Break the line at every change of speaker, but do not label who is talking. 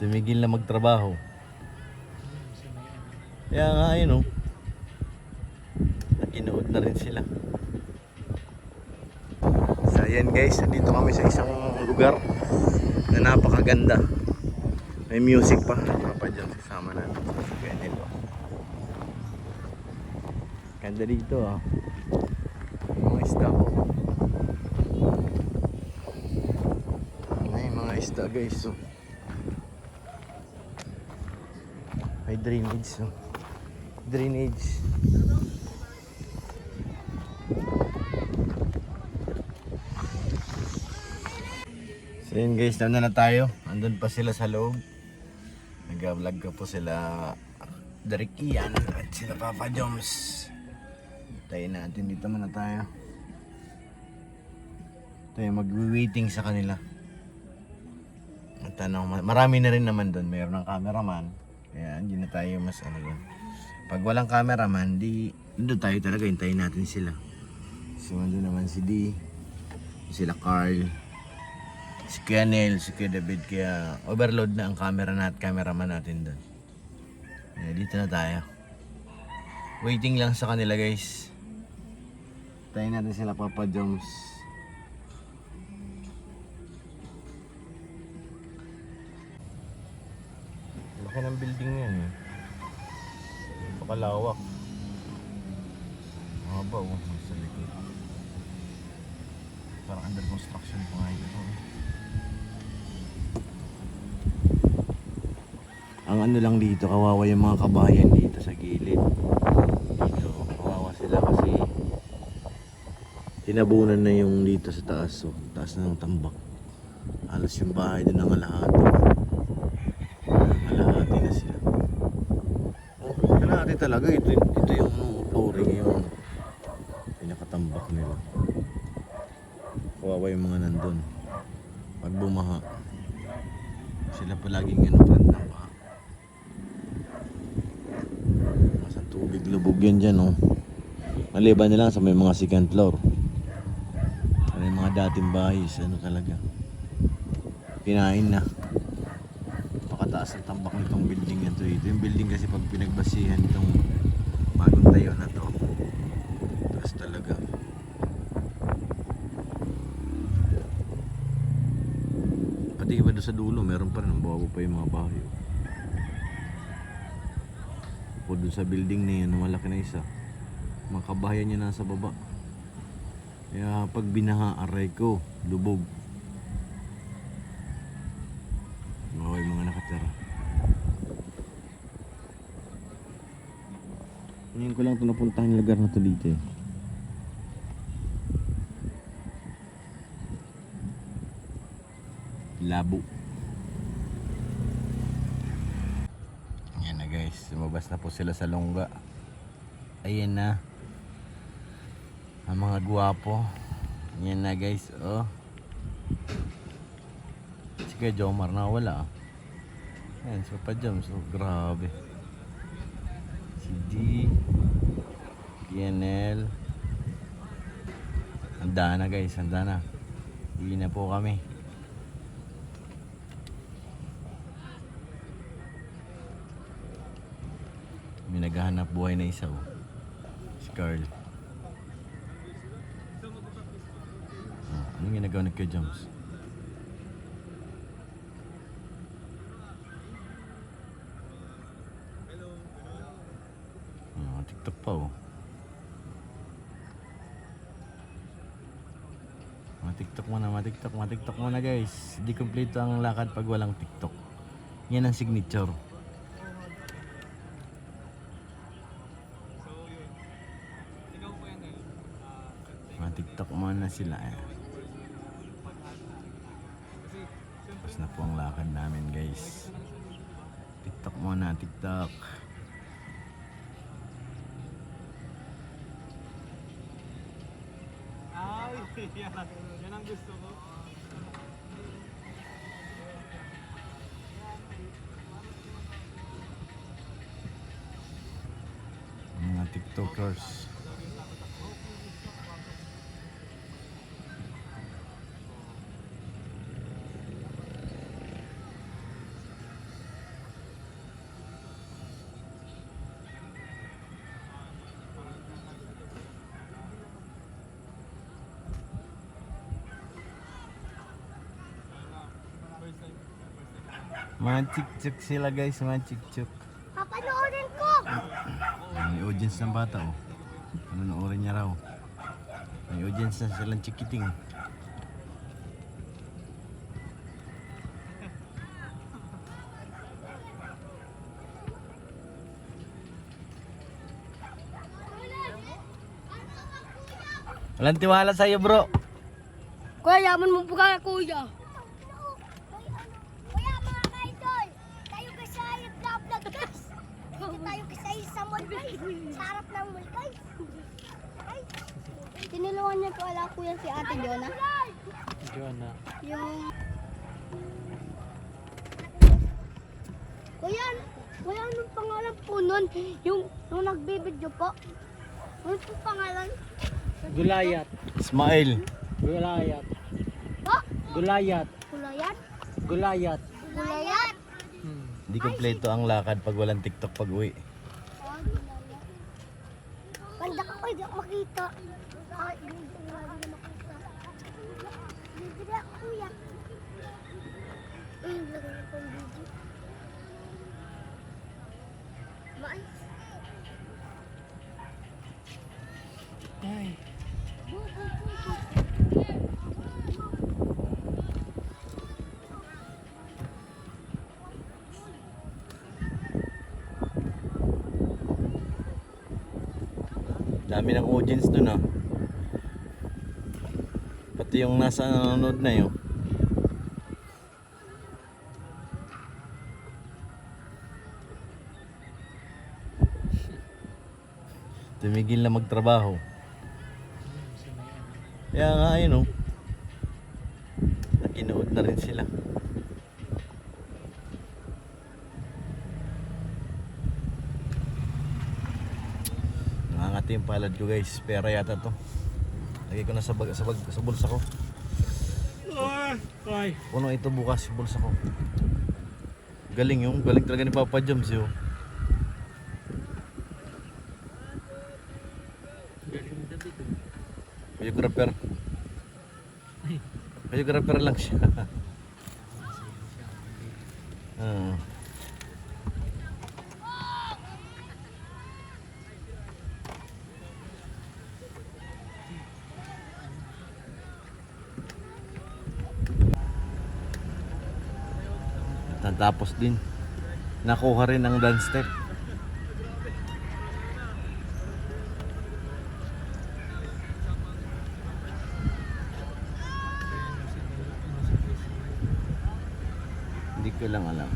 tumigil na magtrabaho. Kaya nga ayun oh, nag-inood na rin sila. So ayan guys, dito kami sa isang lugar na napakaganda. May music pa. Papa dyan sasama natin. Ganito. Ganda dito ah. Mga isda ko. May mga isda guys oh. May drainage oh. Drainage. So yun guys, nandun na tayo. Andun pa sila sa loob. Nag-vlog ko po sila Derek Ian at sila Papa Joms. Tayo natin dito muna tayo. Tayo mag-waiting sa kanila. At tanong, marami na rin naman doon. Mayroon ng cameraman. Kaya hindi na tayo mas ano yun. Pag walang cameraman, di doon tayo talaga. Hintayin natin sila. So doon naman si D, sila Carl, si Kuya Nel, si Kuya David. Kaya overload na ang camera na at cameraman natin doon. Kaya dito na tayo. Waiting lang sa kanila guys. Tayo natin sila Papa Joms. Laki ng building yan eh. Pakalawak. Mahaba oh, sa likod. Parang under construction pa nga ito. Ang ano lang dito, kawawa yung mga kabayan dito sa gilid. Dito, kawawa sila kasi tinabunan na yung dito sa taas. So, taas na ng tambak. Halos yung bahay din ng alahati. Alahati na sila. Oh, alahati talaga. Ito yung flooring yung pinakatambak nila. Kawawa yung mga nandun. Pag bumaha, sila palaging ano pa ng baha. Masang tubig lubog yan dyan oh. Maliban na lang sa may mga second floor. May mga dating bahay, ano talaga. Kinain na. Pakataas ang tambak nitong building na to. Ito yung building kasi pag pinagbasihan itong bagong tayo na to. Taas talaga. Pati iba doon sa dulo, meron pa rin. Bago pa yung mga bahay. O doon sa building na yan, malaki na isa. Mga kabahayan niya nasa baba. Kaya pag binaha, aray ko, lubog. Mga mga nakatira. Ngayon ko lang ito napuntahan yung lugar na ito dito eh. Labo. Ayan na guys, lumabas na po sila sa longga. Ayan na ang mga guwapo. Ayan na guys, oh. Si Kuya Jomar nawala. Ayan, si Papa Joms, oh, grabe. Si D, Kianel. Handa na guys, handa na. Uwi na po kami. May naghahanap buhay na isa oh. Si Carl. Oh, anong ginagawa ni Kuya Joms? Oh, TikTok pa oh. Matiktok muna guys. Hindi kompleto ang lakad pag walang TikTok. Yan ang signature. TikTok muna sila eh. Tapos na po ang lakad namin guys. TikTok muna, TikTok.
Ay, yan ang gusto ko.
Mga TikTokers. Mga chik-chuk sila guys, mga chik-chuk.
Papanoorin ko!
May audience ng bata oh. Panonoorin niya raw. May audience na silang chikiting. Walang tiwala sa'yo bro.
Kuya, yaman mo po kaya, kuya. Kuya, mga ka-idol, tayo kasi ay vlog guys. Tayo kasi ay sa mall guys. Sa harap ng mall guys. Ay, tinulungan niya po ala kuya si Ate Jona.
Jona.
Yung... Kuya, anong pangalan po nun? Yung nagbibidyo po. Ano po pangalan?
Gulayat.
Smile.
Gulayat.
Po?
Gulayat.
Kulayan?
Gulayat.
Kulayan?
Hindi kompleto ang lakad pag walang TikTok pag uwi.
Ganda ka ko, hindi ako makita. Ay, hindi na makita. Hindi na ako, kuya. Lagay na pang video. Mais.
Ay.
Dami ng audience dun ah. Pati yung nasa nanonood na yun. Tumigil na magtrabaho. Kaya nga ayun oh. Nakinood na rin sila. Nangangati yung palad ko guys. Pera yata to. Lagay ko na sa bulsa ko.
Ay.
Puno ito bukas yung bulsa ko. Galing yung. Galing talaga ni Papa Joms yun. Videographer. Videographer lang siya. Ah. Natapos din. Nakuha rin ang dance step. Hindi ko lang alam.